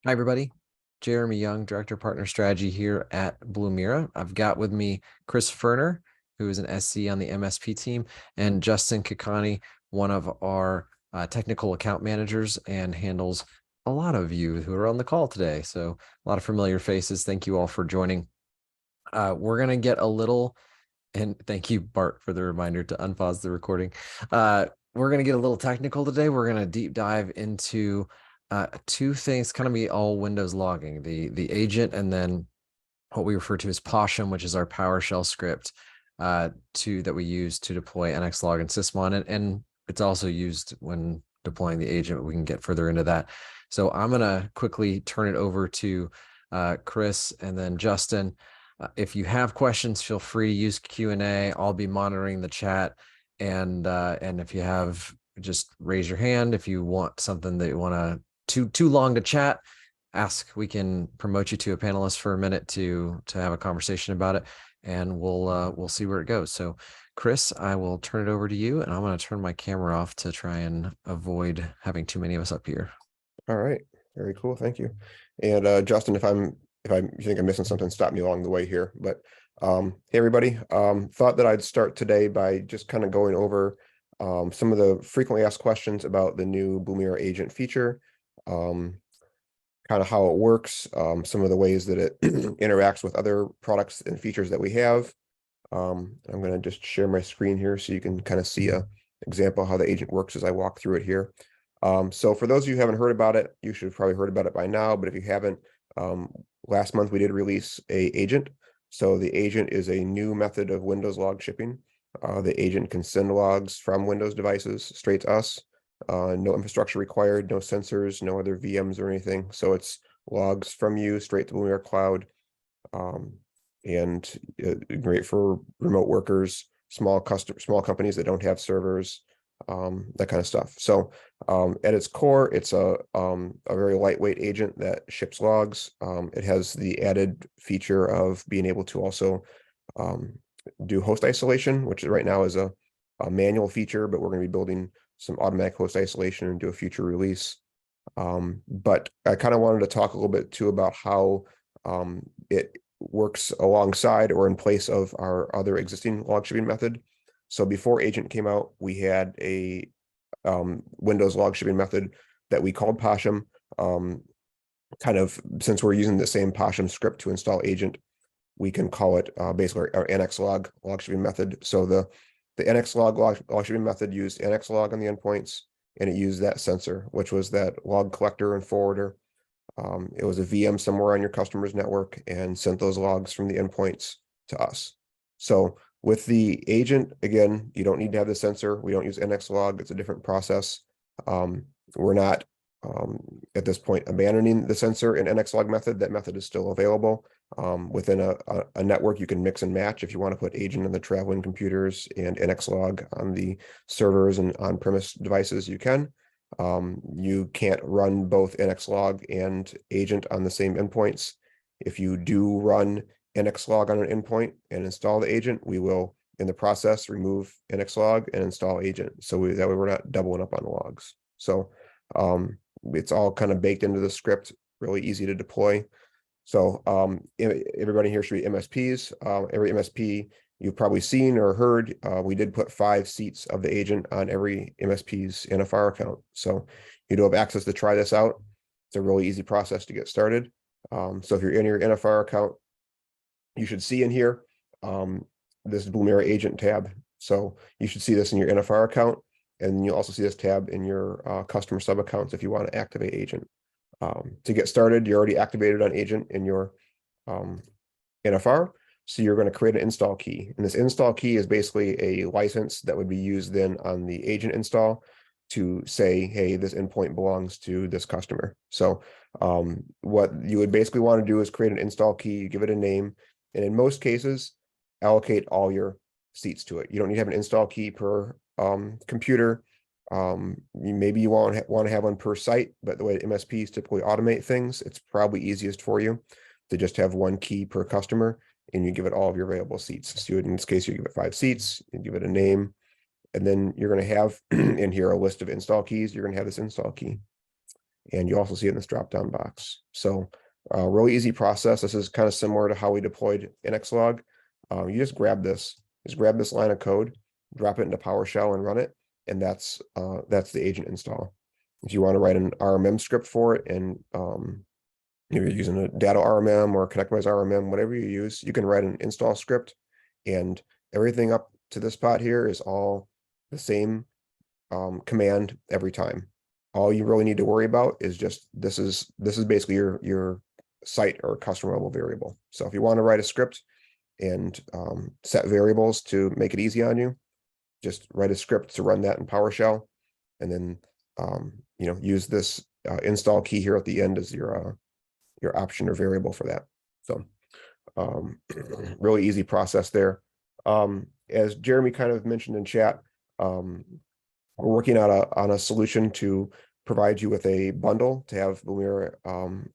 Hi, everybody. Jeremy Young, Director of Partner Strategy here at Blumira. I've got with me Chris Ferner, who is an SC on the MSP team, and Justin Kikani, one of our technical account managers, and handles a lot of you who are on the call today. So a lot of familiar faces. Thank you all for joining. We're going to get a little, and thank you, Bart, for the reminder to unpause the recording. We're going to get a little technical today. We're going to deep dive into two things, kind of be all Windows logging, the agent, and then what we refer to as Poshim, which is our PowerShell script that we use to deploy NXLog and Sysmon, and it's also used when deploying the agent. We can get further into that. So I'm going to quickly turn it over to Chris and then Justin. If you have questions, feel free to use Q&A. I'll be monitoring the chat, and if you have, just raise your hand. If you want something that you want too long to chat, ask. We can promote you to a panelist for a minute to have a conversation about it, and we'll see where it goes. So, Chris, I will turn it over to you, and I'm going to turn my camera off to try and avoid having too many of us up here. All right, very cool. Thank you. And Justin, if you think I'm missing something, stop me along the way here. But hey, everybody, thought that I'd start today by just kind of going over some of the frequently asked questions about the new Blumira agent feature, kind of how it works, some of the ways that it interacts with other products and features that we have. I'm going to just share my screen here so you can kind of see a example of how the agent works as I walk through it here. So for those of you who haven't heard about it, you should have probably heard about it by now, but if you haven't, last month we did release a agent. So the agent is a new method of Windows log shipping. The agent can send logs from Windows devices straight to us. No infrastructure required, no sensors, no other VMs or anything. So it's logs from you straight to Blumira Cloud, and great for remote workers, small companies that don't have servers, that kind of stuff. So at its core, it's a very lightweight agent that ships logs. It has the added feature of being able to also do host isolation, which right now is a manual feature, but we're going to be building some automatic host isolation and do a future release. But I kind of wanted to talk a little bit too about how it works alongside or in place of our other existing log shipping method. So before agent came out, we had a Windows log shipping method that we called Poshim. Kind of, since we're using the same Poshim script to install agent, we can call it basically our NXLog log shipping method. So the NXLog log shipping method used NXLog on the endpoints, and it used that sensor, which was that log collector and forwarder. It was a VM somewhere on your customer's network and sent those logs from the endpoints to us. So with the agent, again, you don't need to have the sensor. We don't use NXLog. It's a different process. We're not, at this point, abandoning the sensor and NXLog method. That method is still available. Within a network, you can mix and match. If you want to put agent on the traveling computers and NXLog on the servers and on-premise devices, you can. You can't run both NXLog and agent on the same endpoints. If you do run NXLog on an endpoint and install the agent, we will, in the process, remove NXLog and install agent. So that way we're not doubling up on logs. So it's all kind of baked into the script, really easy to deploy. So everybody here should be MSPs. Every MSP you've probably seen or heard, we did put 5 seats of the agent on every MSP's NFR account. So you do have access to try this out. It's a really easy process to get started. So if you're in your NFR account, you should see in here, this Blumira agent tab. So you should see this in your NFR account, and you also see this tab in your customer sub accounts if you want to activate agent. To get started, you're already activated on agent in your NFR. So you're going to create an install key. And this install key is basically a license that would be used then on the agent install to say, hey, this endpoint belongs to this customer. So what you would basically want to do is create an install key, you give it a name, and in most cases, allocate all your seats to it. You don't need to have an install key per computer. Maybe you want to have one per site, but the way MSPs typically automate things, it's probably easiest for you to just have one key per customer, and you give it all of your available seats. So in this case, you give it 5 seats, you give it a name, and then you're going to have in here a list of install keys. You're going to have this install key. and you also see it in this drop-down box. So really easy process. This is kind of similar to how we deployed NXLog. You just grab this line of code, drop it into PowerShell and run it, and that's the agent install. If you want to write an RMM script for it, and you're using a data RMM or ConnectWise RMM, whatever you use, you can write an install script, and everything up to this spot here is all the same command every time. All you really need to worry about is just this is basically your site or customer level variable. So if you want to write a script and set variables to make it easy on you, just write a script to run that in PowerShell, and then use this install key here at the end as your option or variable for that. So really easy process there. As Jeremy kind of mentioned in chat, we're working on a solution to provide you with a bundle to have Blumira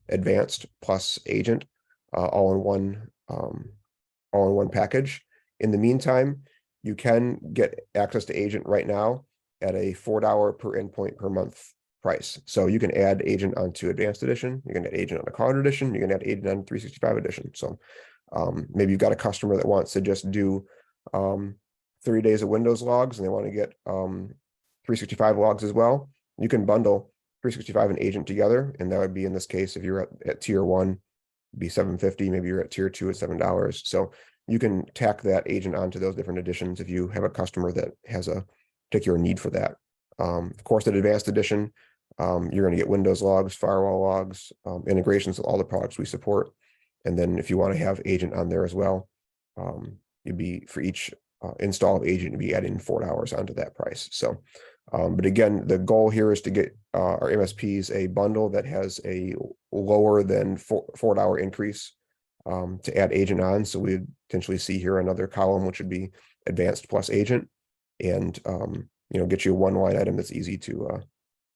Advanced plus Agent all in one package. In the meantime, you can get access to Agent right now at a $4 per endpoint per month price. So you can add Agent onto Advanced Edition, you can add Agent on the Cloud Edition, you can add Agent on 365 Edition. So maybe you've got a customer that wants to just do 30 days of Windows logs and they want to get 365 logs as well. You can bundle 365 and Agent together, and that would be, in this case, if you're at tier 1, be $7.50. Maybe you're at tier 2 at $7. So you can tack that Agent onto those different editions if you have a customer that has a particular need for that. Of course, at Advanced Edition, you're going to get Windows logs, firewall logs, integrations with all the products we support. And then if you want to have Agent on there as well, you'd be, for each install of Agent, you'd be adding $4 onto that price. So, but again, the goal here is to get our MSPs a bundle that has a lower than $4 increase to add Agent on. So we potentially see here another column, which would be Advanced plus Agent, and get you a one line item that's easy to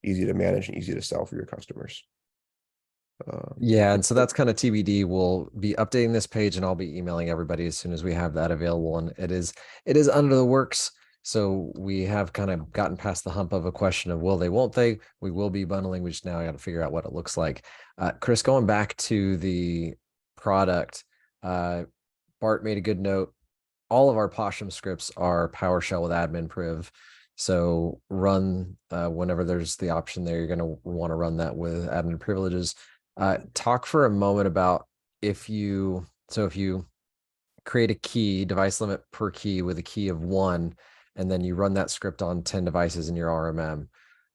manage and easy to sell for your customers. Yeah, and so that's kind of TBD. We'll be updating this page, and I'll be emailing everybody as soon as we have that available. And it is under the works. So we have kind of gotten past the hump of a question of will they, won't they? We will be bundling. We just now got to figure out what it looks like. Chris, going back to the product, Bart made a good note. All of our Poshim scripts are PowerShell with admin priv. So run whenever there's the option there, you're going to want to run that with admin privileges. Talk for a moment about if you create a key, device limit per key with a key of 1, and then you run that script on 10 devices in your RMM.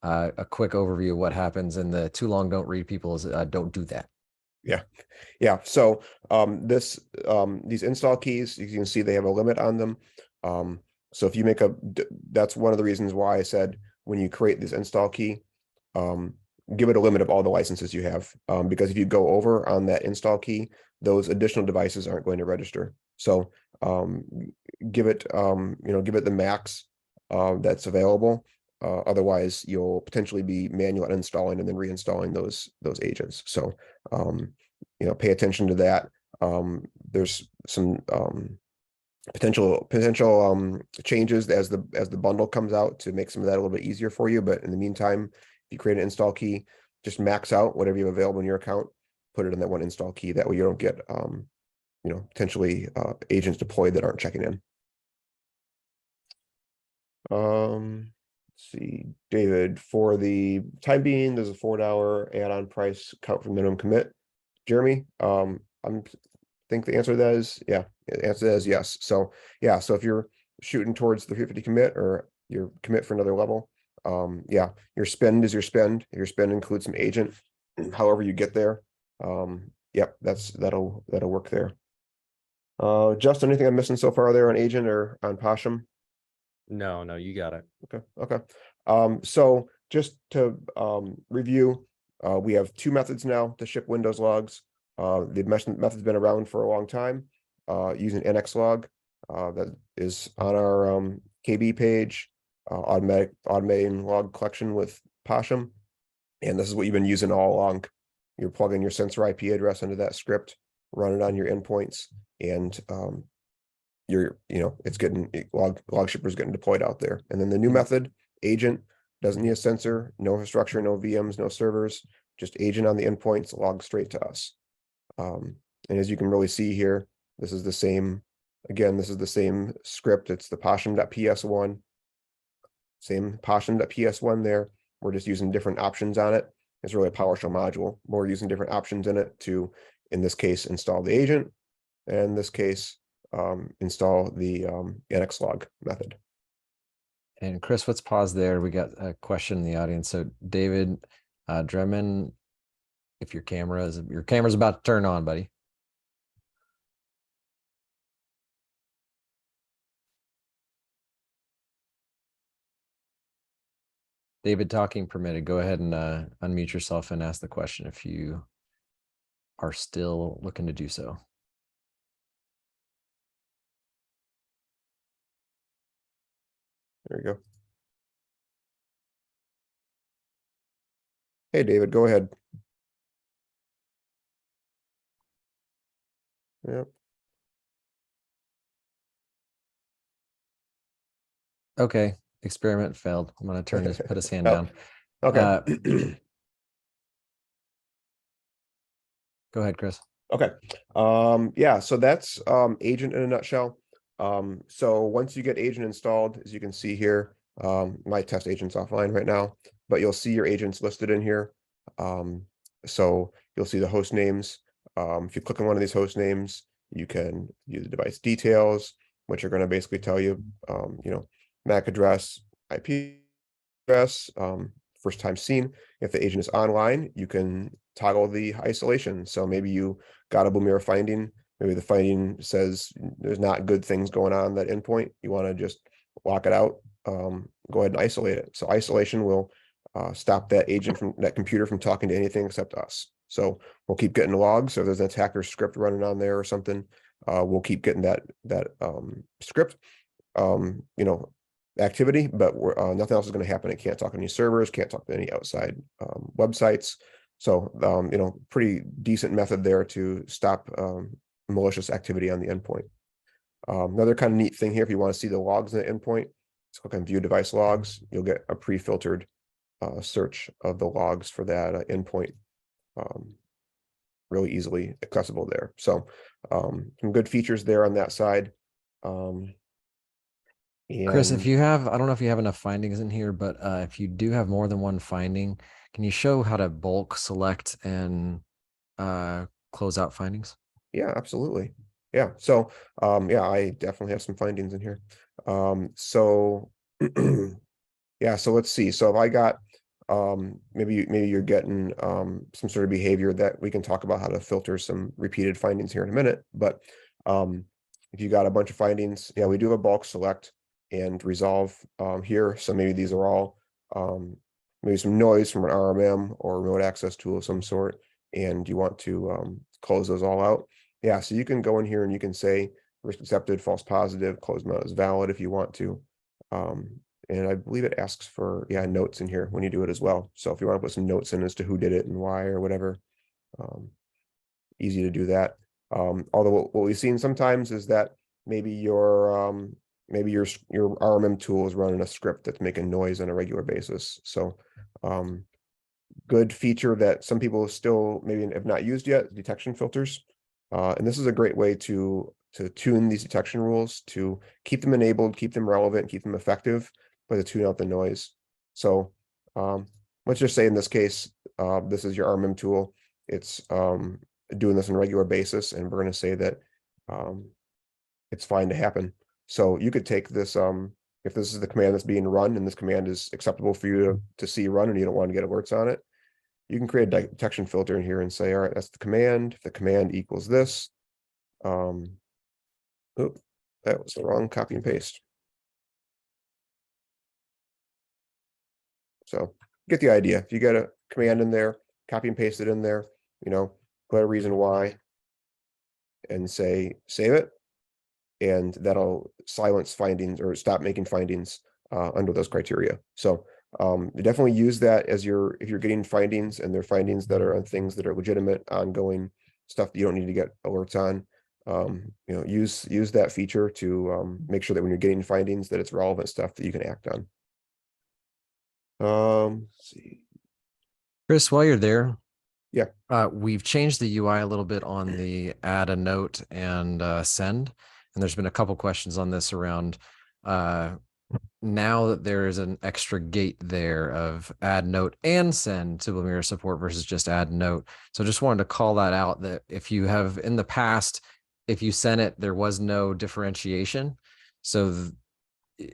A quick overview of what happens, and the too long don't read people is don't do that. Yeah. So these install keys, you can see they have a limit on them. So if you make that's one of the reasons why I said when you create this install key, give it a limit of all the licenses you have, because if you go over on that install key, those additional devices aren't going to register. So give it the max that's available. Otherwise, you'll potentially be manual uninstalling and then reinstalling those agents. So pay attention to that. There's some potential changes as the bundle comes out to make some of that a little bit easier for you. But in the meantime, if you create an install key, just max out whatever you have available in your account, put it in that one install key. That way you don't get potentially agents deployed that aren't checking in. Let's see, David, for the time being, there's a $4 add-on price count for minimum commit. Jeremy, think the answer to that is yeah. The answer to that is yes. So yeah, so if you're shooting towards the 350 commit or your commit for another level, yeah, your spend is your spend. If your spend includes some agent, however you get there, yep, that'll work there. Justin, anything I'm missing so far there on agent or on Poshim? No, you got it. Okay. So just to review, we have 2 methods now to ship Windows logs. The method's been around for a long time, using NXLog, that is on our KB page, automating log collection with Poshim. And this is what you've been using all along. You're plugging your sensor IP address into that script, run it on your endpoints, and it's getting log shippers getting deployed out there. And then the new method, agent, doesn't need a sensor, no infrastructure, no VMs, no servers, just agent on the endpoint, log straight to us. And as you can really see here, this is the same, again, this is the same script. It's the poshim.ps1, same poshim.ps1 there. We're just using different options on it. It's really a PowerShell module. We're using different options in it to, in this case, install the agent, and in this case, install the annex log method. And Chris, let's pause there. We got a question in the audience. So David Dremen, if your camera's about to turn on, buddy. David, talking permitted. Go ahead and unmute yourself and ask the question if you are still looking to do so. There you go. Hey, David, go ahead. Yep. Okay, experiment failed. I'm gonna put his hand Oh, down. okay. Go ahead, Chris. Okay. Yeah, so that's agent in a nutshell. So once you get agent installed, as you can see here, my test agent's offline right now, but you'll see your agents listed in here. So you'll see the host names. If you click on one of these host names, you can view the device details, which are going to basically tell you, MAC address, IP address, first time seen. If the agent is online, you can toggle the isolation. So maybe you got a Blumira finding, maybe the finding says there's not good things going on that endpoint. You want to just lock it out, go ahead and isolate it. So isolation will stop that agent from that computer from talking to anything except us. So we'll keep getting logs. So if there's an attacker script running on there or something, we'll keep getting that script, activity, but nothing else is going to happen. It can't talk to any servers, can't talk to any outside websites. So, pretty decent method there to stop malicious activity on the endpoint. Another kind of neat thing here, if you want to see the logs in the endpoint, just click on View Device Logs. You'll get a pre-filtered search of the logs for that endpoint. Really easily accessible there. So, some good features there on that side. Chris, if you have, I don't know if you have enough findings in here, but if you do have more than one finding, can you show how to bulk select and close out findings? Yeah, absolutely. Yeah. So, I definitely have some findings in here. So yeah, so let's see. So if I got, maybe you're getting some sort of behavior that we can talk about how to filter some repeated findings here in a minute. But if you got a bunch of findings, yeah, we do have a bulk select and resolve here. So maybe these are all maybe some noise from an RMM or remote access tool of some sort, and you want to close those all out. Yeah, so you can go in here and you can say risk accepted, false positive, closed mode is valid if you want to. And I believe it asks for, notes in here when you do it as well. So if you want to put some notes in as to who did it and why or whatever, easy to do that. Although what we've seen sometimes is that maybe your RMM tool is running a script that's making noise on a regular basis. So good feature that some people still maybe have not used yet, detection filters. And this is a great way to tune these detection rules, to keep them enabled, keep them relevant, keep them effective, but to tune out the noise. So let's just say in this case, this is your RMM tool. It's doing this on a regular basis, and we're going to say that it's fine to happen. So you could take this, if this is the command that's being run and this command is acceptable for you to see run and you don't want to get alerts on it, you can create a detection filter in here and say, all right, that's the command. If the command equals this, that was the wrong copy and paste. So get the idea. If you get a command in there, copy and paste it in there, put a reason why and say, save it. And that'll silence findings or stop making findings under those criteria. So definitely use that as if you're getting findings and they're findings that are on things that are legitimate, ongoing stuff that you don't need to get alerts on. Use that feature to make sure that when you're getting findings that it's relevant stuff that you can act on. Let's see. Chris, while you're there, We've changed the UI a little bit on the add a note and send. And there's been a couple questions on this around now that there is an extra gate there of add note and send to Blumira support versus just add note. So just wanted to call that out, that if you have in the past, if you sent it, there was no differentiation. So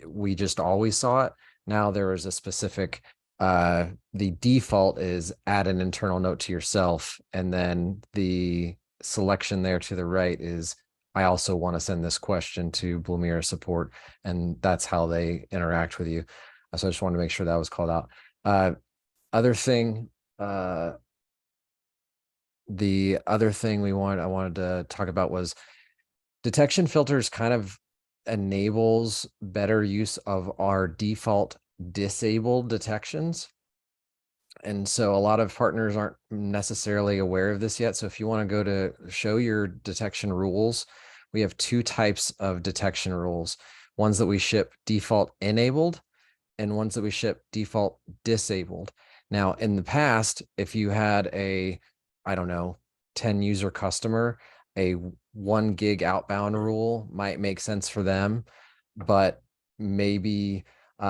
we just always saw it. Now there is a specific, the default is add an internal note to yourself. And then the selection there to the right is, I also want to send this question to Blumira support, and that's how they interact with you. So I just wanted to make sure that was called out. Other thing, the other thing I wanted to talk about was detection filters kind of enables better use of our default disabled detections. And so a lot of partners aren't necessarily aware of this yet. So if you want to go to show your detection rules, we have two types of detection rules, ones that we ship default enabled and ones that we ship default disabled. Now, in the past, if you had a, I don't know, 10 user customer, a 1 gig outbound rule might make sense for them, but maybe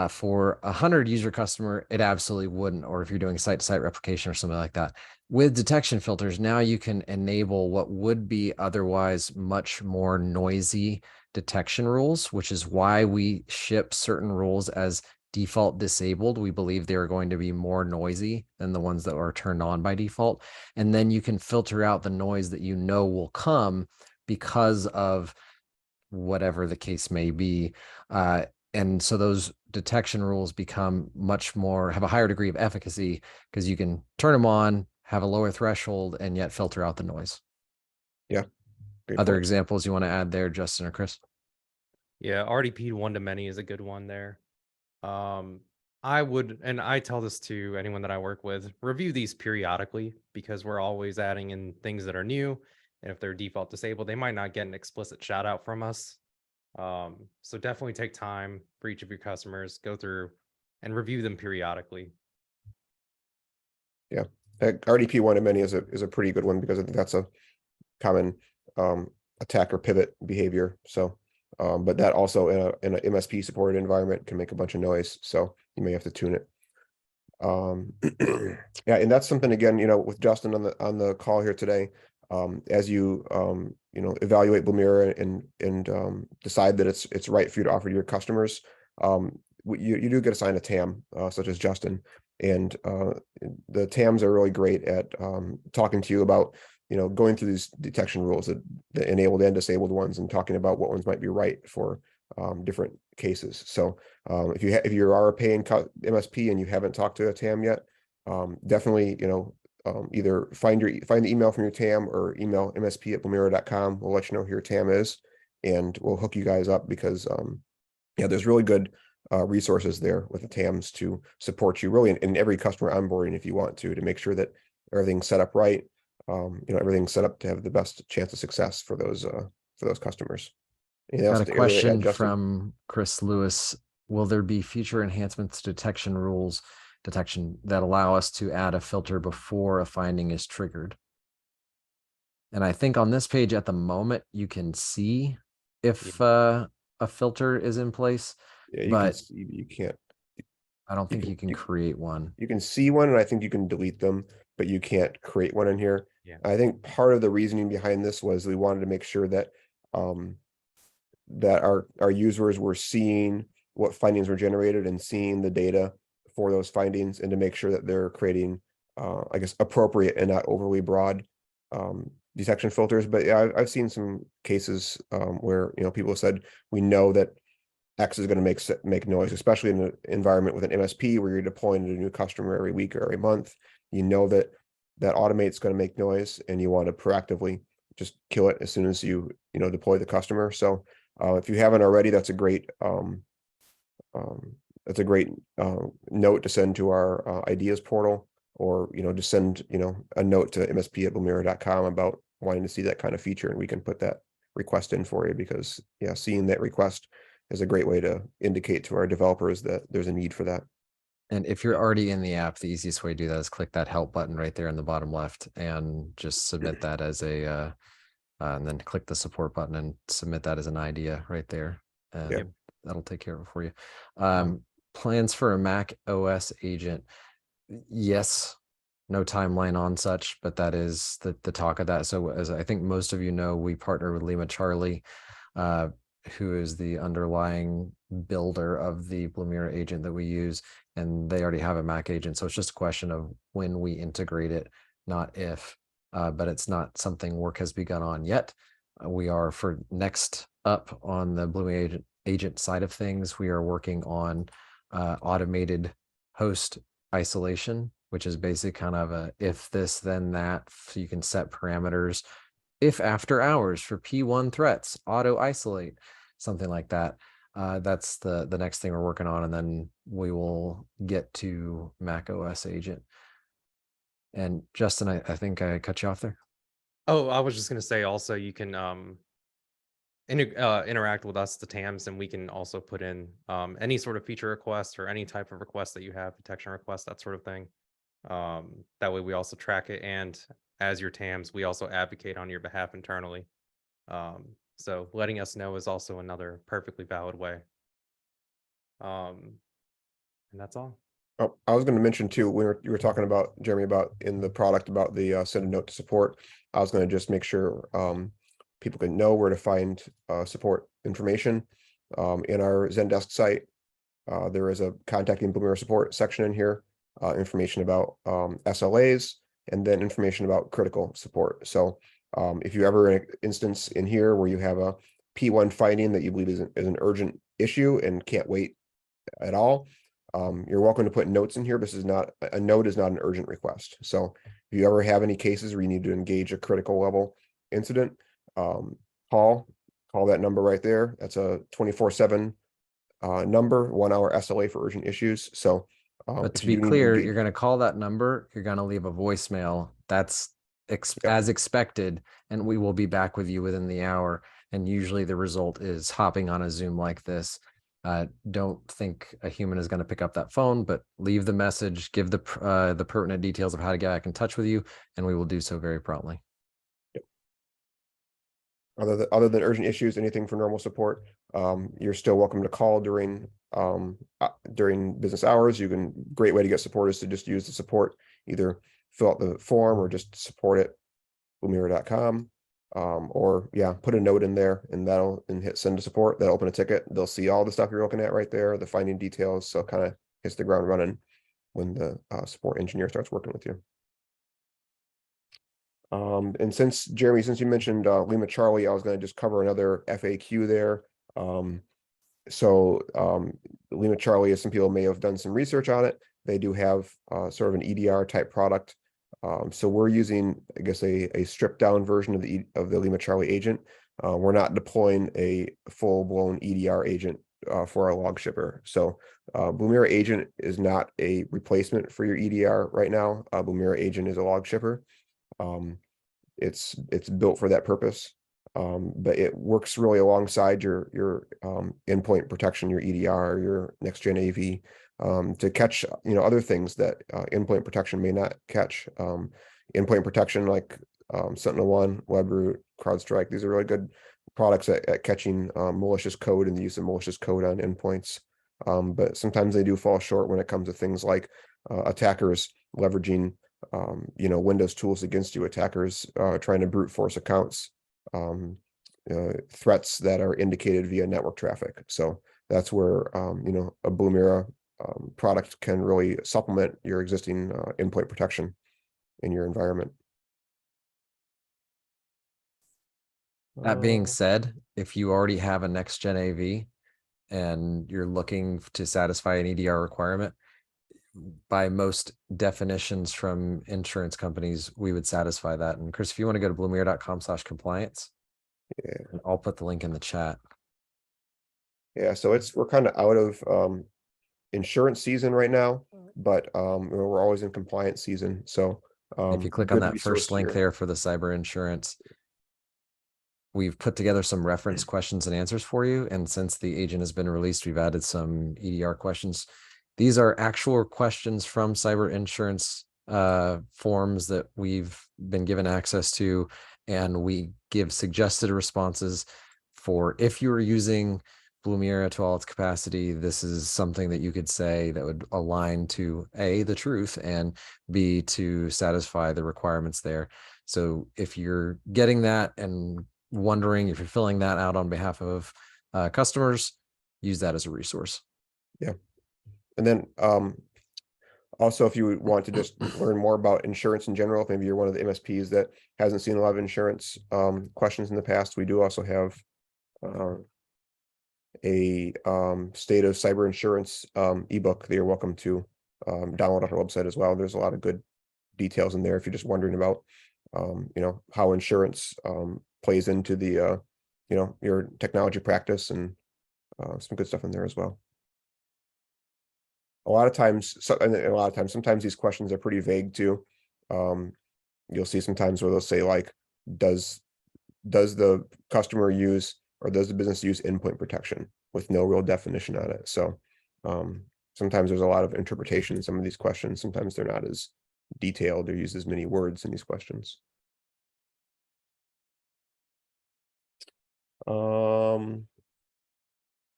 for 100 user customer, it absolutely wouldn't. Or if you're doing site-to-site replication or something like that. With detection filters, now you can enable what would be otherwise much more noisy detection rules, which is why we ship certain rules as default disabled. We believe they are going to be more noisy than the ones that are turned on by default. And then you can filter out the noise that you know will come because of whatever the case may be. And so those detection rules become much more, have a higher degree of efficacy because you can turn them on, have a lower threshold, and yet filter out the noise. Yeah. Great Other point. examples you want to add there, Justin or Chris? Yeah, RDP one-to-many is a good one there. I would, and I tell this to anyone that I work with, review these periodically because we're always adding in things that are new. And if they're default disabled, they might not get an explicit shout out from us. So definitely take time for each of your customers, go through and review them periodically. Yeah, RDP one-to-many is a pretty good one because I think that's a common attack or pivot behavior. So, but that also in an MSP supported environment can make a bunch of noise. So you may have to tune it. Yeah, and that's something, again, with Justin on the call here today, as you evaluate Blumira and decide that it's right for you to offer to your customers, you do get assigned a TAM, such as Justin, and the TAMs are really great at talking to you about going through these detection rules, the enabled and disabled ones, and talking about what ones might be right for different cases. So if you are a paying MSP and you haven't talked to a TAM yet, definitely either find the email from your TAM or email msp@blumira.com. We'll let you know who your TAM is, and we'll hook you guys up because yeah, there's really good resources there with the TAMs to support you really in every customer onboarding if you want to make sure that everything's set up right. Everything's set up to have the best chance of success for those customers. Anything else Got a to add, question Justin? from Chris Lewis. Will there be future enhancements to detection rules detection that allow us to add a filter before a finding is triggered? And I think on this page at the moment, you can see if a filter is in place, Yeah, you can but see, you can't. I don't think you can you- create one. You can see one, and I think you can delete them, but you can't create one in here. Yeah. I think part of the reasoning behind this was we wanted to make sure that that our users were seeing what findings were generated and seeing the data for those findings, and to make sure that they're creating I guess appropriate and not overly broad detection filters. But yeah, I've seen some cases where people said, we know that X is going to make noise, especially in an environment with an MSP where you're deploying to a new customer every week or every month. That automate's going to make noise, and you want to proactively just kill it as soon as you deploy the customer. So if you haven't already, that's a great note to send to our ideas portal, or just send a note to msp@blumira.com about wanting to see that kind of feature, and we can put that request in for you, because yeah, seeing that request is a great way to indicate to our developers that there's a need for that. And if you're already in the app, the easiest way to do that is click that help button right there in the bottom left and just submit that as a, and then click the support button and submit that as an idea right there. And Yep. that'll take care of it for you. Plans for a Mac OS agent. Yes, no timeline on such, but that is the talk of that. So as I think most of you know, we partner with Lima Charlie, who is the underlying builder of the Blumira agent that we use, and they already have a Mac agent. So it's just a question of when we integrate it, not if, but it's not something work has begun on yet. We are for next up on the Blumira agent side of things. We are working on automated host isolation, which is basically kind of a if this then that, so you can set parameters. If after hours for P1 threats, auto isolate, something like that. That's the next thing we're working on, and then we will get to Mac OS agent. And Justin, I think I cut you off there. Oh, I was just going to say also you can interact with us, the TAMs, and we can also put in any sort of feature request or any type of request that you have, detection request, that sort of thing. That way we also track it, and as your TAMs, we also advocate on your behalf internally. So letting us know is also another perfectly valid way. And that's all. Oh, I was going to mention too, you were talking about, Jeremy, about in the product about the send a note to support. I was going to just make sure people can know where to find support information. In our Zendesk site, there is a contacting Blumira support section in here, information about SLAs, and then information about critical support. So if you ever in an instance in here where you have a P1 finding that you believe is an urgent issue and can't wait at all, you're welcome to put notes in here. This is not a note, is not an urgent request. So if you ever have any cases where you need to engage a critical level incident, call that number right there. That's a 24/7 number, 1 hour SLA for urgent issues. So but to be clear, you're going to call that number, you're going to leave a voicemail. That's as expected, and we will be back with you within the hour. And usually the result is hopping on a Zoom like this. Don't think a human is going to pick up that phone, but leave the message, give the pertinent details of how to get back in touch with you, and we will do so very promptly. Yep. Other than urgent issues, anything for normal support, you're still welcome to call during business hours. Great way to get support is to just use the support, either fill out the form or just support it, Blumira.com. Or put a note in there and hit send to support. That'll open a ticket. They'll see all the stuff you're looking at right there, the finding details. So kind of hits the ground running when the support engineer starts working with you. And since you mentioned Lima Charlie, I was going to just cover another FAQ there. Lima Charlie, as some people may have done some research on it, they do have sort of an EDR type product. So we're using, I guess, a stripped down version of the Lima Charlie agent. We're not deploying a full blown EDR agent for our log shipper. So Blumira agent is not a replacement for your EDR right now. Blumira agent is a log shipper. It's built for that purpose, but it works really alongside your endpoint protection, your EDR, your next gen AV. To catch other things that endpoint protection may not catch. Endpoint protection like SentinelOne, WebRoot, CrowdStrike, these are really good products at catching malicious code and the use of malicious code on endpoints. But sometimes they do fall short when it comes to things like attackers leveraging Windows tools against you, attackers trying to brute force accounts, threats that are indicated via network traffic. So that's where a Blumira product can really supplement your existing endpoint protection in your environment. That being said, if you already have a next gen AV and you're looking to satisfy an EDR requirement, by most definitions from insurance companies, we would satisfy that. And Chris, if you want to go to blumira.com/compliance, I'll put the link in the chat. Yeah, so we're kind of out of insurance season right now, but we're always in compliance season. So if you click on that first link there for the cyber insurance, we've put together some reference questions and answers for you. And since the agent has been released, we've added some EDR questions. these are actual questions from cyber insurance forms that we've been given access to, and we give suggested responses for if you were using Blumira to all its capacity, this is something that you could say that would align to A, the truth, and B, to satisfy the requirements there. So if you're getting that and wondering if you're filling that out on behalf of customers, use that as a resource. Yeah. And then also, if you want to just learn more about insurance in general, if maybe you're one of the MSPs that hasn't seen a lot of insurance questions in the past, we do also have a state of cyber insurance ebook that you're welcome to download off our website as well. There's a lot of good details in there if you're just wondering about how insurance plays into the your technology practice, and some good stuff in there as well. A lot of times, sometimes these questions are pretty vague too. You'll see sometimes where they'll say like, does the customer use, or does the business use endpoint protection, with no real definition on it. So sometimes there's a lot of interpretation in some of these questions. Sometimes they're not as detailed or use as many words in these questions.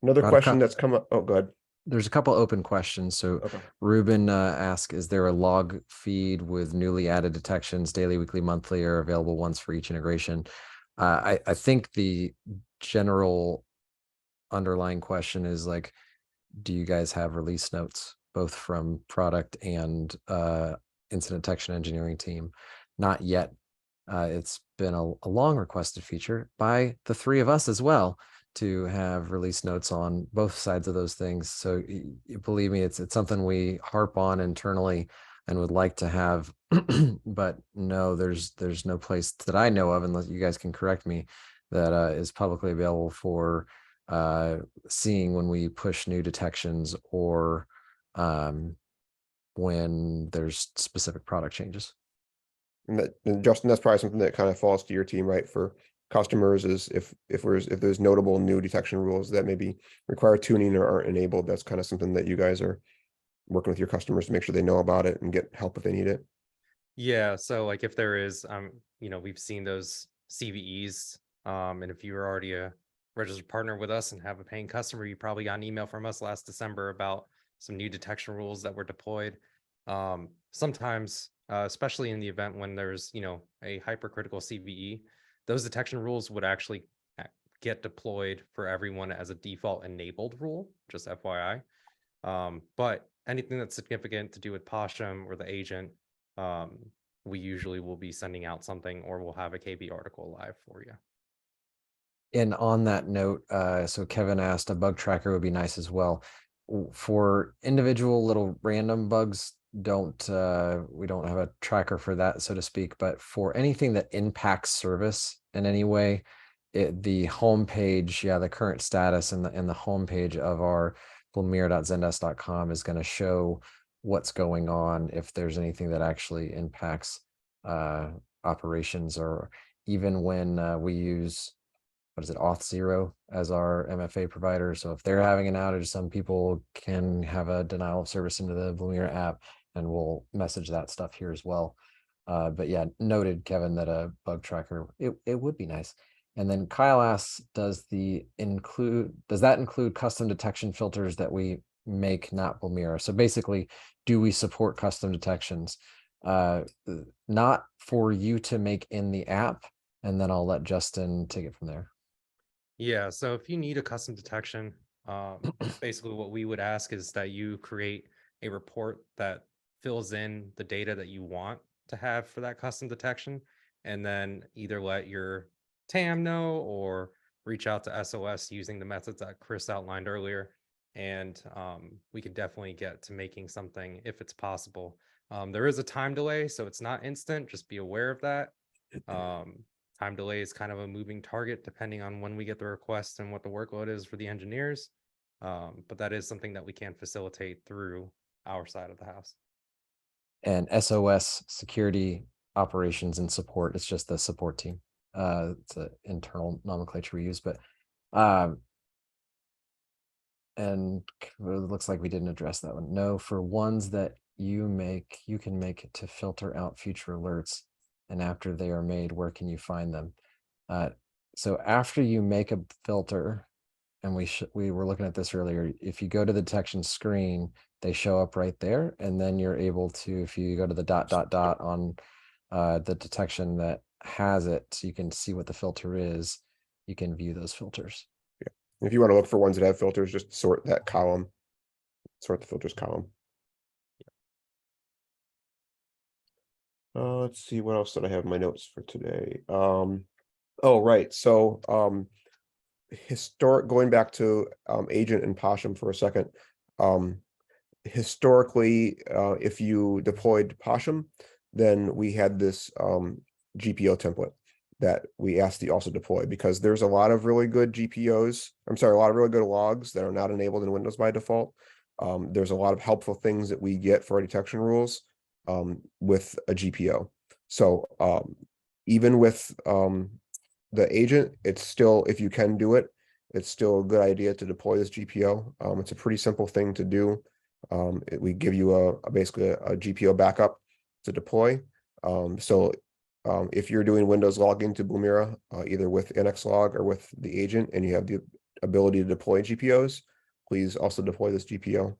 Another question that's come up. Oh, go ahead. There's a couple open questions. So Okay. Ruben asked, is there a log feed with newly added detections, daily, weekly, monthly, or available once for each integration? I think the general underlying question is like, do you guys have release notes, both from product and incident detection engineering team? Not yet. It's been a long requested feature by the three of us as well, to have release notes on both sides of those things. So believe me, it's something we harp on internally and would like to have, but no, there's no place that I know of, unless you guys can correct me, that is publicly available for seeing when we push new detections, or when there's specific product changes. And Justin, that's probably something that kind of falls to your team, right? For customers, is if there's notable new detection rules that maybe require tuning or aren't enabled, that's kind of something that you guys are working with your customers to make sure they know about it and get help if they need it. Yeah, so like if there is, we've seen those CVEs, and if you were already a registered partner with us and have a paying customer, you probably got an email from us last December about some new detection rules that were deployed. Sometimes, especially in the event when there's, a hypercritical CVE, those detection rules would actually get deployed for everyone as a default enabled rule, just FYI. But anything that's significant to do with Poshim or the agent, we usually will be sending out something, or we'll have a KB article live for you. And on that note, so Kevin asked, a bug tracker would be nice as well. For individual little random bugs, we don't have a tracker for that, so to speak. But for anything that impacts service in any way, the homepage, the current status and the homepage of our blumira.zendesk.com is going to show what's going on, if there's anything that actually impacts operations, or even when we use, Auth0 as our MFA provider. So if they're having an outage, some people can have a denial of service into the Blumira app, and we'll message that stuff here as well. But yeah, noted, Kevin, that a bug tracker, it would be nice. And then Kyle asks, does that include custom detection filters that we make, not Blumira? So basically, do we support custom detections? Not for you to make in the app, and then I'll let Justin take it from there. Yeah, so if you need a custom detection, basically what we would ask is that you create a report that fills in the data that you want to have for that custom detection, and then either let your TAM know or reach out to SOS using the methods that Chris outlined earlier. And we can definitely get to making something if it's possible. There is a time delay, so it's not instant. Just be aware of that. Time delay is kind of a moving target depending on when we get the request and what the workload is for the engineers. But that is something that we can facilitate through our side of the house. And SOS, security operations and support, it's just the support team. It's an internal nomenclature we use, but and it looks like we didn't address that one. No, for ones that you make, you can make it to filter out future alerts. And after they are made, where can you find them? So after you make a filter, and we were looking at this earlier, if you go to the detection screen, they show up right there. And then you're able to, if you go to the ... on the detection that has it, so you can see what the filter is, you can view those filters. If you want to look for ones that have filters, just sort that column, sort the filters column. Let's see, what else did I have in my notes for today? Oh, right. So going back to Agent and Poshim for a second. Historically, if you deployed Poshim, then we had this GPO template that we asked you also deploy, because there's a lot of really good GPOs. I'm sorry, a lot of really good logs that are not enabled in Windows by default. There's a lot of helpful things that we get for our detection rules with a GPO. So even with the agent, it's still, if you can do it, it's still a good idea to deploy this GPO. It's a pretty simple thing to do. We give you basically a GPO backup to deploy. If you're doing Windows login to Blumira, either with NXLog or with the agent, and you have the ability to deploy GPOs, please also deploy this GPO.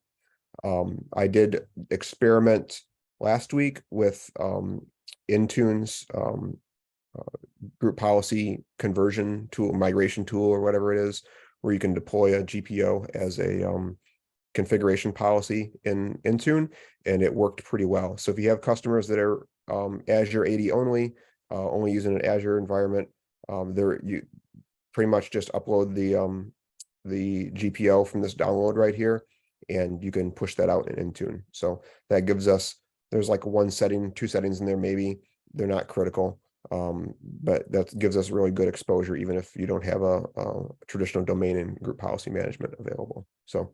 I did experiment last week with Intune's group policy conversion tool, migration tool, or whatever it is, where you can deploy a GPO as a configuration policy in Intune, and it worked pretty well. So if you have customers that are Azure AD only using an Azure environment, you pretty much just upload the GPO from this download right here, and you can push that out in Intune. So that gives us, there's like one setting, two settings in there, maybe they're not critical, but that gives us really good exposure, even if you don't have a traditional domain and group policy management available. So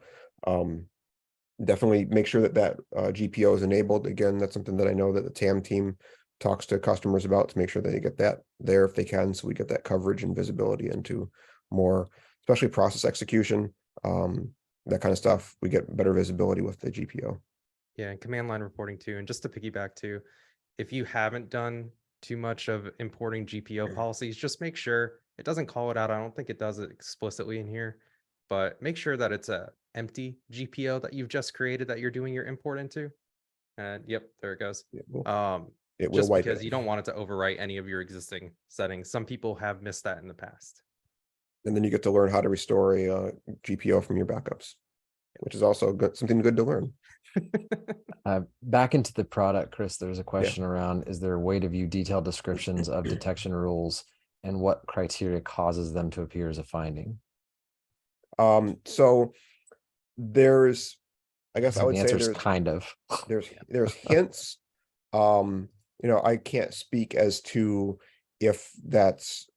definitely make sure that GPO is enabled. Again, that's something that I know that the TAM team talks to customers about, to make sure that they get that there if they can, so we get that coverage and visibility into more, especially process execution, that kind of stuff. We get better visibility with the GPO. Yeah, and command line reporting too. And just to piggyback too, if you haven't done too much of importing GPO policies, just make sure it doesn't call it out. I don't think it does it explicitly in here, but make sure that it's a empty GPO that you've just created that you're doing your import into. And yep, there it goes. It will Just wipe because it. you don't want it to overwrite any of your existing settings. Some people have missed that in the past. And then you get to learn how to restore a GPO from your backups, which is also something good to learn. Back into the product, Chris, there's a question around, is there a way to view detailed descriptions of detection rules and what criteria causes them to appear as a finding? So there's, I guess I would say there's kind of, there's hints. I can't speak as to if that's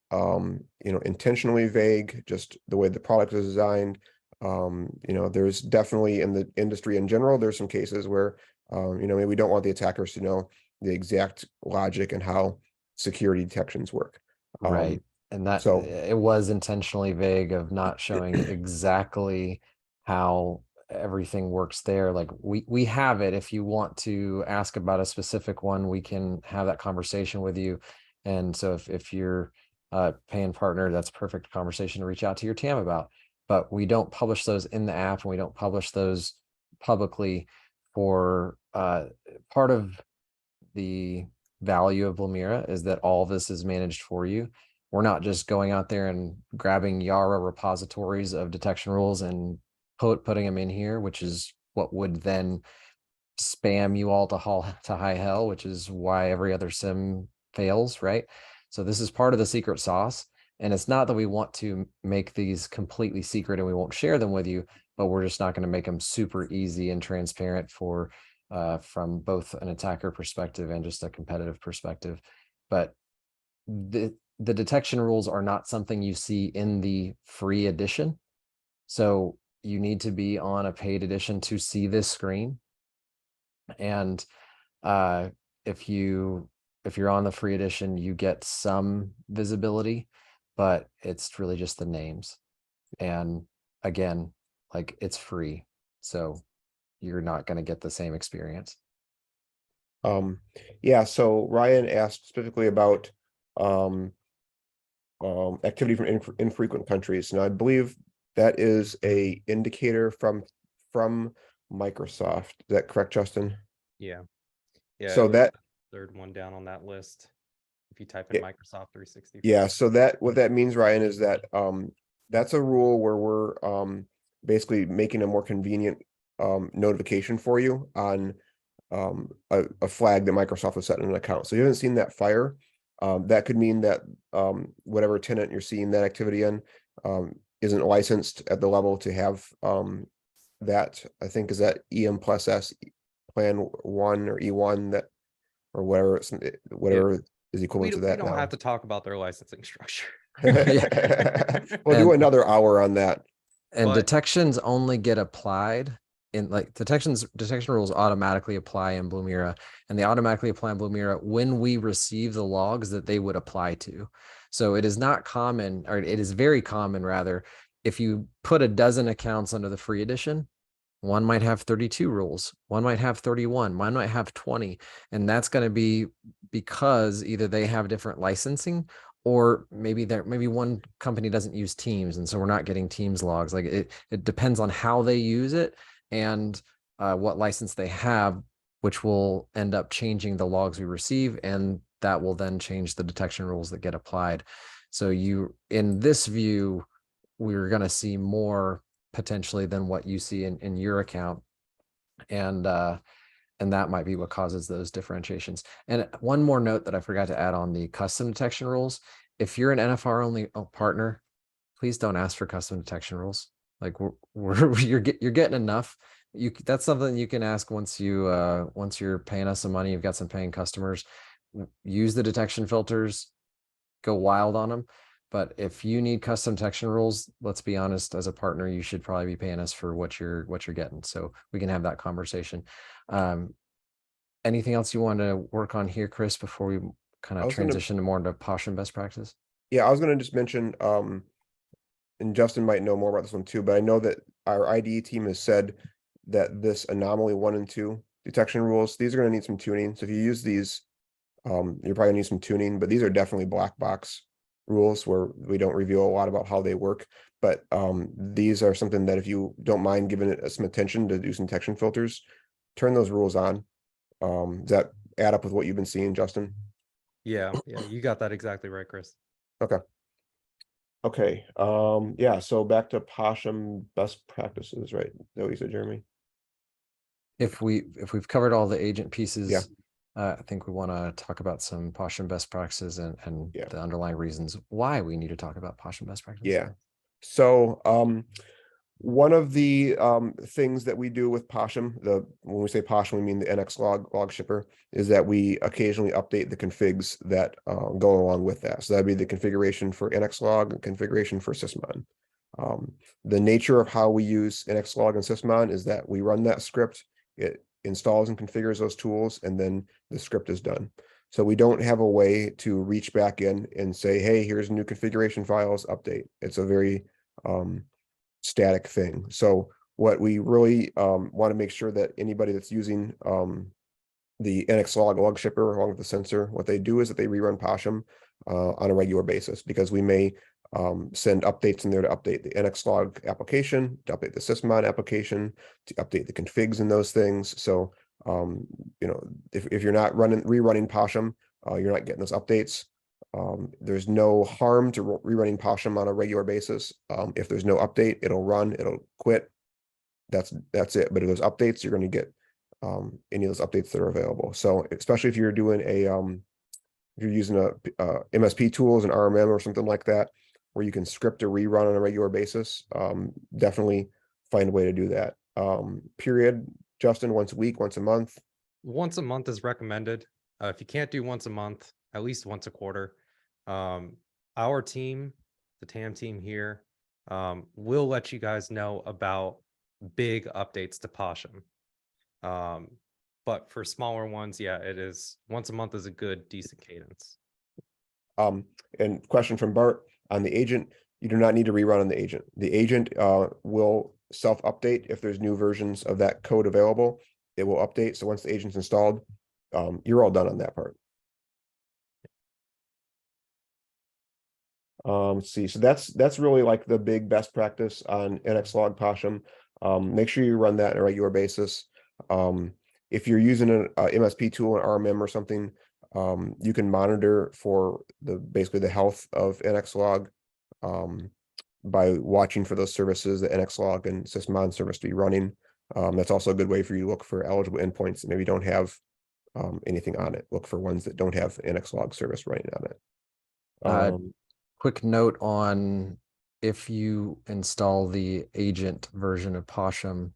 intentionally vague, just the way the product is designed. There's definitely, in the industry in general, there's some cases where maybe we don't want the attackers to know the exact logic and how security detections work. Right. And that it was intentionally vague, of not showing exactly how everything works there. Like we have it. If you want to ask about a specific one, we can have that conversation with you. And so if you're paying partner, that's perfect conversation to reach out to your TAM about. But we don't publish those in the app, and we don't publish those publicly. For part of the value of Blumira is that all of this is managed for you. We're not just going out there and grabbing Yara repositories of detection rules and putting them in here, which is what would then spam you all to high hell, which is why every other SIM fails, right? So this is part of the secret sauce. And it's not that we want to make these completely secret and we won't share them with you, but we're just not going to make them super easy and transparent for from both an attacker perspective and just a competitive perspective. But the detection rules are not something you see in the free edition. So you need to be on a paid edition to see this screen. And if you're on the free edition, you get some visibility, but it's really just the names. And again, like it's free. So you're not going to get the same experience. Yeah, so Ryan asked specifically about activity from infrequent countries. And I believe that is a indicator from Microsoft. Is that correct, Justin? Yeah. Yeah. So it was that the third one down on that list. If you type in Yeah. Microsoft 365. Yeah, so that what that means, Ryan, is that that's a rule where we're basically making a more convenient notification for you on a flag that Microsoft has set in an account. So you haven't seen that fire. That could mean that whatever tenant you're seeing that activity in isn't licensed at the level to have that. I think is that EM plus S plan 1 or E1 that or whatever whatever is equivalent to We that don't now. have to talk about their licensing structure. We'll do And- another hour on that. And But- detections only get applied in like detection rules automatically apply in Blumira, and they automatically apply in Blumira when we receive the logs that they would apply to. So it is not common, or it is very common rather, if you put a dozen accounts under the free edition, one might have 32 rules, one might have 31, one might have 20, and that's going to be because either they have different licensing, or maybe one company doesn't use Teams, and so we're not getting Teams logs. Like it depends on how they use it and what license they have, which will end up changing the logs we receive, and that will then change the detection rules that get applied. So in this view, we're going to see more potentially than what you see in your account, and that might be what causes those differentiations. And one more note that I forgot to add on the custom detection rules: if you're an NFR only partner, please don't ask for custom detection rules. Like you're getting enough. That's something you can ask once you're paying us some money. You've got some paying customers. Use the detection filters, go wild on them. But if you need custom detection rules, let's be honest, as a partner, you should probably be paying us for what you're getting. So we can have that conversation. Anything else you want to work on here, Chris, before we kind of transition more into Poshim best practice? Yeah, I was going to just mention, and Justin might know more about this one too, but I know that our IDE team has said that this anomaly 1 and 2 detection rules, these are going to need some tuning. So if you use these, you're probably need some tuning, but these are definitely black box rules where we don't reveal a lot about how they work. But these are something that if you don't mind giving it some attention to do some detection filters, turn those rules on. Does that add up with what you've been seeing, Justin? Yeah, you got that exactly right, Chris. Okay. Yeah, so back to Poshim best practices, right? Is that what you said, Jeremy? If we've covered all the agent pieces, Yeah. I think we want to talk about some Poshim best practices and Yeah. the underlying reasons why we need to talk about Poshim best practices. Yeah. So one of the things that we do with Poshim, when we say Poshim, we mean the NX log shipper, is that we occasionally update the configs that go along with that. So that'd be the configuration for NX log and configuration for sysmon. The nature of how we use NX log and sysmon is that we run that script, it installs and configures those tools, and then the script is done. So we don't have a way to reach back in and say, hey, here's new configuration files, update. It's a very static thing. So what we really want to make sure that anybody that's using the NX log shipper along with the sensor, what they do is that they rerun Poshim on a regular basis, because we may send updates in there to update the NX log application, to update the sysmon application, to update the configs in those things. So if you're not rerunning Poshim, you're not getting those updates. There's no harm to rerunning Poshim on a regular basis. If there's no update, it'll run, it'll quit. That's it. But if there's updates, you're going to get any of those updates that are available. So especially if you're doing if you're using a MSP tools, an RMM or something like that, where you can script a rerun on a regular basis, definitely find a way to do that. Period. Justin, once a week, once a month? Once a month is recommended. If you can't do once a month, at least once a quarter. Our team, the TAM team here, will let you guys know about big updates to Poshim. But for smaller ones, yeah, it is once a month is a good, decent cadence. And question from Bart on the agent, you do not need to rerun on the agent. The agent will self-update. If there's new versions of that code available, it will update. So once the agent's installed, you're all done on that part. Let's see. So that's really like the big best practice on NXlog Poshim. Make sure you run that on a regular basis. If you're using an MSP tool, an RMM or something, you can monitor for basically the health of NXlog by watching for those services that NXlog and sysmon service to be running. That's also a good way for you to look for eligible endpoints that maybe don't have anything on it. Look for ones that don't have NXlog service running on it. Quick note on if you install the agent version of Poshim,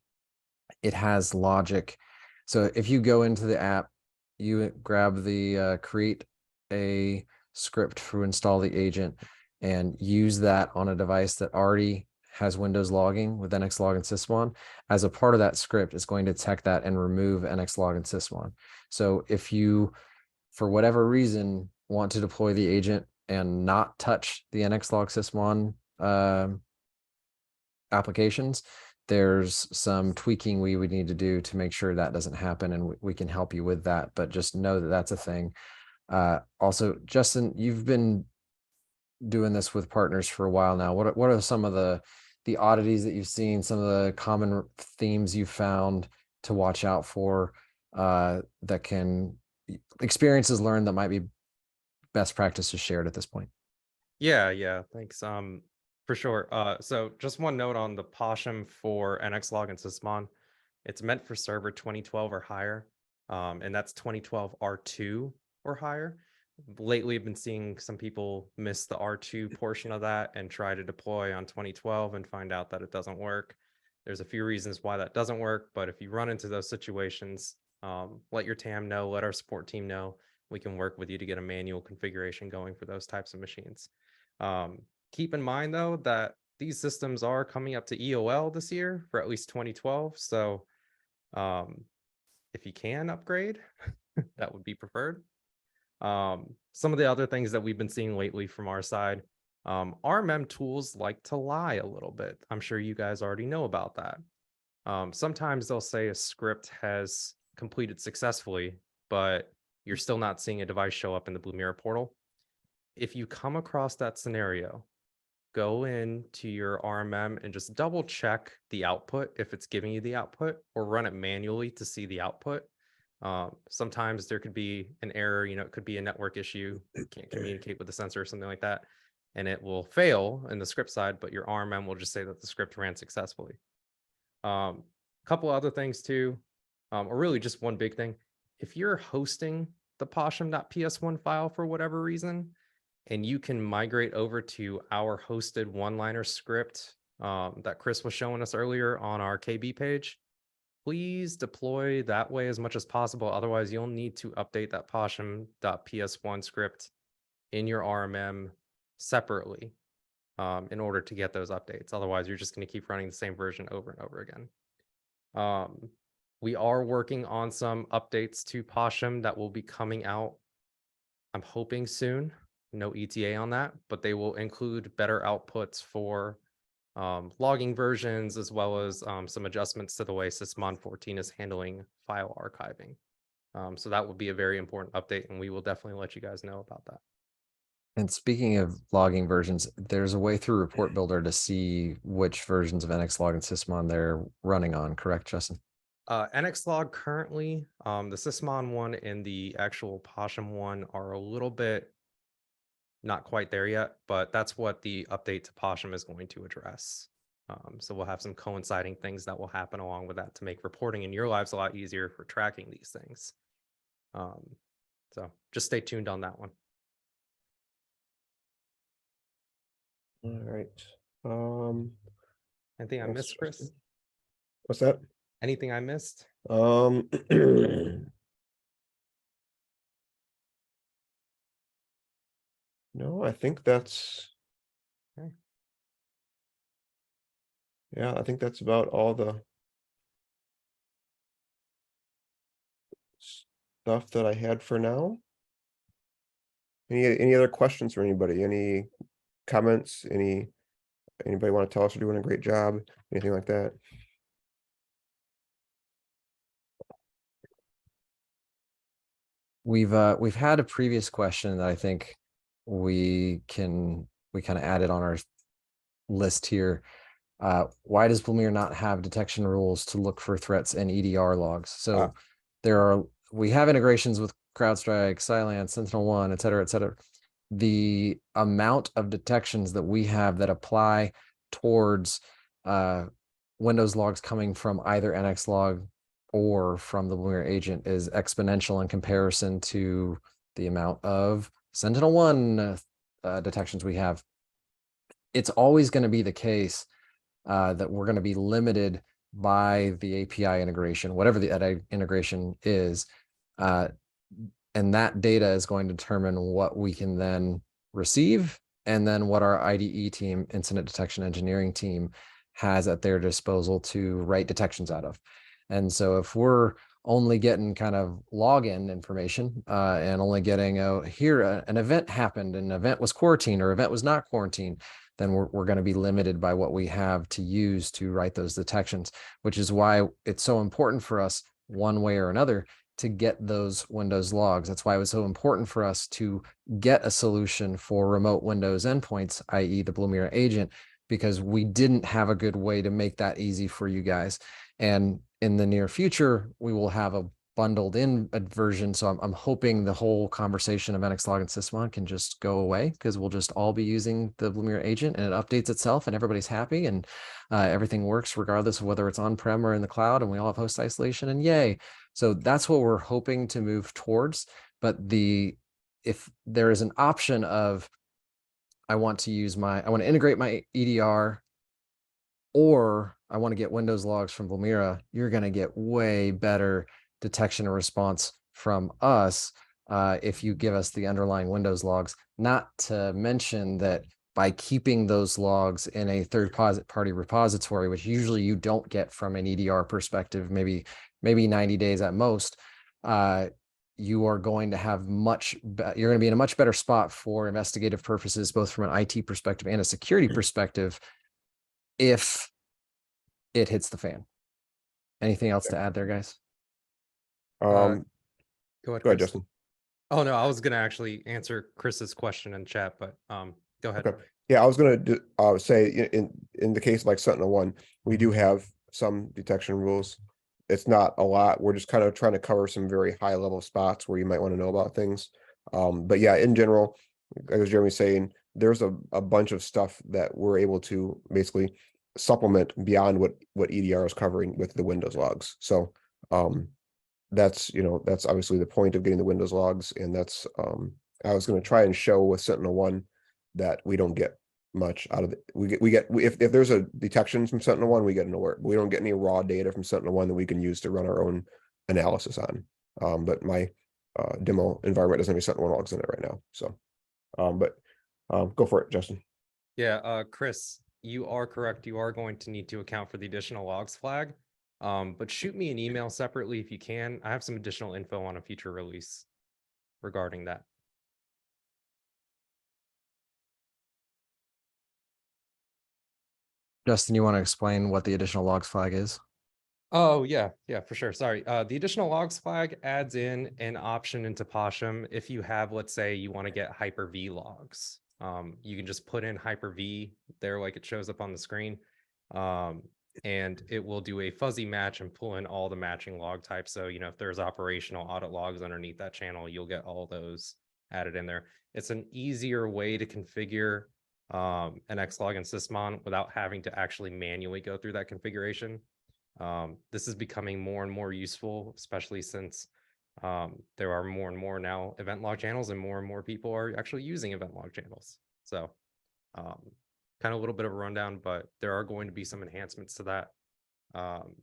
it has logic. So if you go into the app, you grab the create a script to install the agent and use that on a device that already has Windows logging with NXlog and sysmon. As a part of that script, it's going to detect that and remove NXlog and sysmon. So if you, for whatever reason, want to deploy the agent and not touch the NXlog sysmon applications, there's some tweaking we would need to do to make sure that doesn't happen, and we can help you with that, but just know that that's a thing. Also, Justin, you've been doing this with partners for a while now. What are some of the oddities that you've seen, some of the common themes you found to watch out for, that can experiences learned that might be best practices shared at this point? Yeah, thanks. For sure. So just one note on the Poshim for NXlog and sysmon. It's meant for server 2012 or higher, and that's 2012 R2 or higher. Lately, I've been seeing some people miss the R2 portion of that and try to deploy on 2012 and find out that it doesn't work. There's a few reasons why that doesn't work, but if you run into those situations, let your TAM know, let our support team know. We can work with you to get a manual configuration going for those types of machines. Keep in mind, though, that these systems are coming up to EOL this year for at least 2012. So if you can upgrade, that would be preferred. Some of the other things that we've been seeing lately from our side, RMM tools like to lie a little bit. I'm sure you guys already know about that. Sometimes they'll say a script has completed successfully, but you're still not seeing a device show up in the Blumira portal. If you come across that scenario, go into your RMM and just double check the output if it's giving you the output, or run it manually to see the output. Sometimes there could be an error, it could be a network issue, can't communicate with the sensor or something like that, and it will fail in the script side, but your RMM will just say that the script ran successfully. A couple other things too, or really just one big thing. If you're hosting the poshim.ps1 file for whatever reason, and you can migrate over to our hosted one-liner script that Chris was showing us earlier on our KB page, please deploy that way as much as possible. Otherwise, you'll need to update that poshim.ps1 script in your RMM separately in order to get those updates. Otherwise, you're just going to keep running the same version over and over again. We are working on some updates to Poshim that will be coming out, I'm hoping soon. No ETA on that, but they will include better outputs for logging versions, as well as some adjustments to the way sysmon 14 is handling file archiving. So that would be a very important update, and we will definitely let you guys know about that. And speaking of logging versions, there's a way through Report Builder to see which versions of NXlog and sysmon they're running on, correct, Justin? NXlog currently, the sysmon one and the actual Poshim one are a little bit not quite there yet, but that's what the update to Poshim is going to address. So we'll have some coinciding things that will happen along with that to make reporting in your lives a lot easier for tracking these things. So just stay tuned on that one. All right. Anything I missed, Chris? What's that? Anything I missed? No, I think that's okay. Yeah, I think that's about all the stuff that I had for now. Any other questions for anybody? Any comments? Any Anybody want to tell us we're doing a great job? Anything like that? We've had a previous question that I think we kind of added on our list here. Why does Blumira not have detection rules to look for threats in EDR logs? So we have integrations with CrowdStrike, Cylance, SentinelOne, et cetera, et cetera. The amount of detections that we have that apply towards Windows logs coming from either NXLog or from the Blumira agent is exponential in comparison to the amount of SentinelOne detections we have. It's always going to be the case that we're going to be limited by the API integration, whatever that integration is. And that data is going to determine what we can then receive, and then what our IDE team, incident detection engineering team, has at their disposal to write detections out of. And so if we're only getting kind of login information and only getting here an event happened, an event was quarantined or event was not quarantined, then we're going to be limited by what we have to use to write those detections, which is why it's so important for us one way or another to get those Windows logs. That's why it was so important for us to get a solution for remote Windows endpoints, i.e. the Blumira agent, because we didn't have a good way to make that easy for you guys. And in the near future, we will have a bundled in version. So I'm hoping the whole conversation of NXLog and Sysmon can just go away, because we'll just all be using the Blumira agent and it updates itself and everybody's happy and everything works regardless of whether it's on-prem or in the cloud, and we all have host isolation, and yay. So that's what we're hoping to move towards. But if there is an option of, I want to integrate my EDR, or I want to get Windows logs from Blumira, you're going to get way better detection and response from us if you give us the underlying Windows logs. Not to mention that by keeping those logs in a third-party repository, which usually you don't get from an EDR perspective, maybe 90 days at most, you are going to have you're going to be in a much better spot for investigative purposes, both from an IT perspective and a security perspective, if it hits the fan. Anything else to add there, guys? Go Go ahead, ahead, Justin. Oh no, I was gonna actually answer Chris's question in chat, but go ahead. Okay. Yeah, I was gonna say in the case like SentinelOne, we do have some detection rules. It's not a lot. We're just kind of trying to cover some very high level spots where you might want to know about things. But yeah, in general, as Jeremy's saying, there's a bunch of stuff that we're able to basically supplement beyond what EDR is covering with the Windows logs. So that's obviously the point of getting the Windows logs, and that's I was going to try and show with SentinelOne that we don't get much out of it. If there's a detection from SentinelOne, we get an alert. We don't get any raw data from SentinelOne that we can use to run our own analysis on. But my demo environment doesn't have any SentinelOne logs in it right now. So, go for it, Justin. Yeah, Chris, you are correct. You are going to need to account for the additional logs flag. But shoot me an email separately if you can. I have some additional info on a future release regarding that. Justin, you want to explain what the additional logs flag is? Oh, yeah, for sure. Sorry. The additional logs flag adds in an option into Poshim. If you have, let's say you want to get Hyper-V logs, you can just put in Hyper-V there like it shows up on the screen. And it will do a fuzzy match and pull in all the matching log types. So, if there's operational audit logs underneath that channel, you'll get all those added in there. It's an easier way to configure an NXLog and Sysmon without having to actually manually go through that configuration. This is becoming more and more useful, especially since there are more and more now event log channels, and more people are actually using event log channels. So kind of a little bit of a rundown, but there are going to be some enhancements to that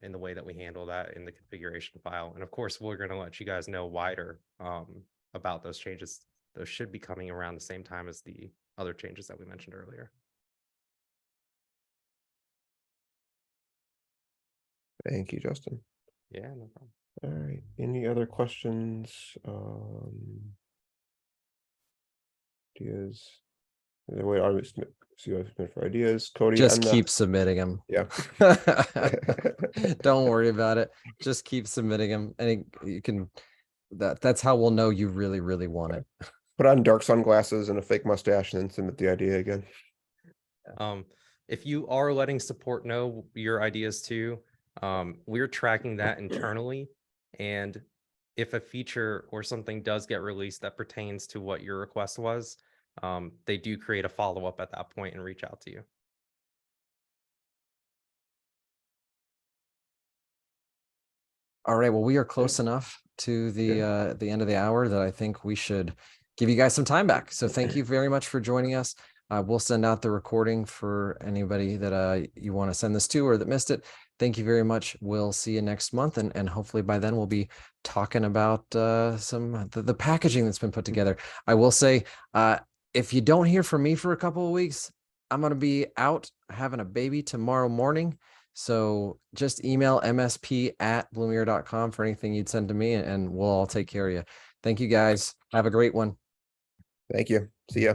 in the way that we handle that in the configuration file. And of course, we're going to let you guys know wider about those changes. Those should be coming around the same time as the other changes that we mentioned earlier. Thank you, Justin. Yeah, no problem. All right. Any other questions? Ideas? The way I was see what I submit for ideas. Cody, Just I'm keep submitting them. yeah. Don't worry about it. Just keep submitting them, and you can. That's how we'll know you really, really want it. Put on dark sunglasses and a fake mustache, and then submit the idea again. If you are letting support know your ideas too, we're tracking that internally. And if a feature or something does get released that pertains to what your request was, they do create a follow-up at that point and reach out to you. All right. Well, we are close enough to the end of the hour that I think we should give you guys some time back. So thank you very much for joining us. We'll send out the recording for anybody that you want to send this to or that missed it. Thank you very much. We'll see you next month, and hopefully by then we'll be talking about the packaging that's been put together. I will say, if you don't hear from me for a couple of weeks, I'm going to be out having a baby tomorrow morning. So just email msp@blumira.com for anything you'd send to me, and we'll all take care of you. Thank you guys. Have a great one. Thank you. See ya.